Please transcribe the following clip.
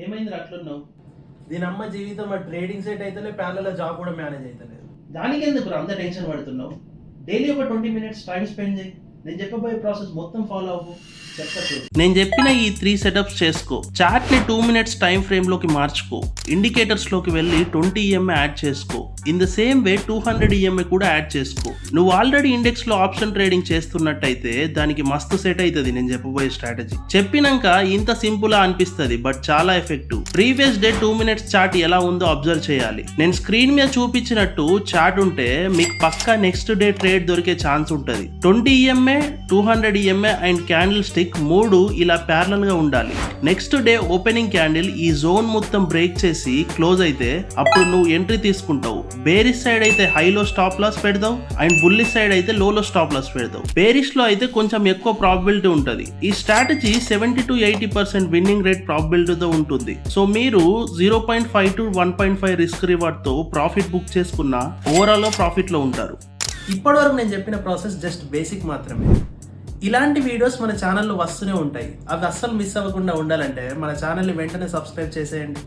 ఏమైంది అట్లున్నావు? దీని అమ్మ జీవితం ఆ ట్రేడింగ్ సెట్ అయితేనే ప్యానల్లో జాబ్ కూడా మేనేజ్ అవుతలేదు. దానికి ఎందుకు అంత టెన్షన్ పడుతున్నావు? డైలీ ఒక 20 minutes టైం స్పెండ్ చేయి. నేను చెప్పబోయే ప్రాసెస్ మొత్తం ఫాలో అవ్వు. నేను చెప్పిన ఈ 3 సెటప్స్ చేసుకో. చార్ట్ ని 2 minutes టైం ఫ్రేమ్ లోకి మార్చుకో. ఇండికేటర్స్ లోకి వెళ్ళి 20 EMA యాడ్ చేసుకో. In the same way 200 EMA కూడా యాడ్ చేసుకో. నువ్వు ఆల్రెడీ ఇండెక్స్ లో ఆప్షన్ ట్రేడింగ్ చేస్తున్నట్టయితే దానికి మస్తు సెట్ అవుతుంది నేను చెప్పబోయే స్ట్రాటజీ. చెప్పినాక ఇంత సింపుల్ అనిపిస్తుంది బట్ చాలా effective. Previous day 2 minutes chart ఎలా ఉందో అబ్జర్వ్ చేయాలి. నేను స్క్రీన్ మీద చూపించినట్టు చార్ట్ ఉంటే మీకు పక్కా నెక్స్ట్ డే ట్రేడ్ దొరికే ఛాన్స్ ఉంటుంది. 20 EMA 200 EMA and candle stick 3 ఇలా ప్యారలల్ గా ఉండాలి. నెక్స్ట్ డే ఓపెనింగ్ క్యాండిల్ ఈ జోన్ మొత్తం బ్రేక్ చేసి క్లోజ్ అయితే అప్పుడు నువ్వు ఎంట్రీ తీసుకుంటావు. బేరిష్ సైడ్ అయితే హైలో స్టాప్ లాస్ పెడతావు అండ్ బుల్లిష్ సైడ్ అయితే లోలో స్టాప్ లాస్ పెడతావు. బేరిష్ లో అయితే కొంచెం ఎక్కువ ప్రాబిలిటీ ఉంటుంది. ఈ స్ట్రాటజీ 70 to 80% విన్నింగ్ రేట్ ప్రాబిలిటీతో ఉంటుంది. సో మీరు 0.5 to 1.5 రిస్క్ రివార్డ్ తో ప్రాఫిట్ బుక్ చేసుకున్న ఓవరాల్ ప్రాఫిట్ లో ఉంటారు. ఇప్పటివరకు నేను చెప్పిన ప్రాసెస్ జస్ట్ బేసిక్ మాత్రమే. ఇలాంటి వీడియోస్ మన ఛానల్లో వస్తూనే ఉంటాయి. అవి అస్సలు మిస్ అవ్వకుండా ఉండాలంటే మన ఛానల్ని వెంటనే సబ్స్క్రైబ్ చేసేయండి.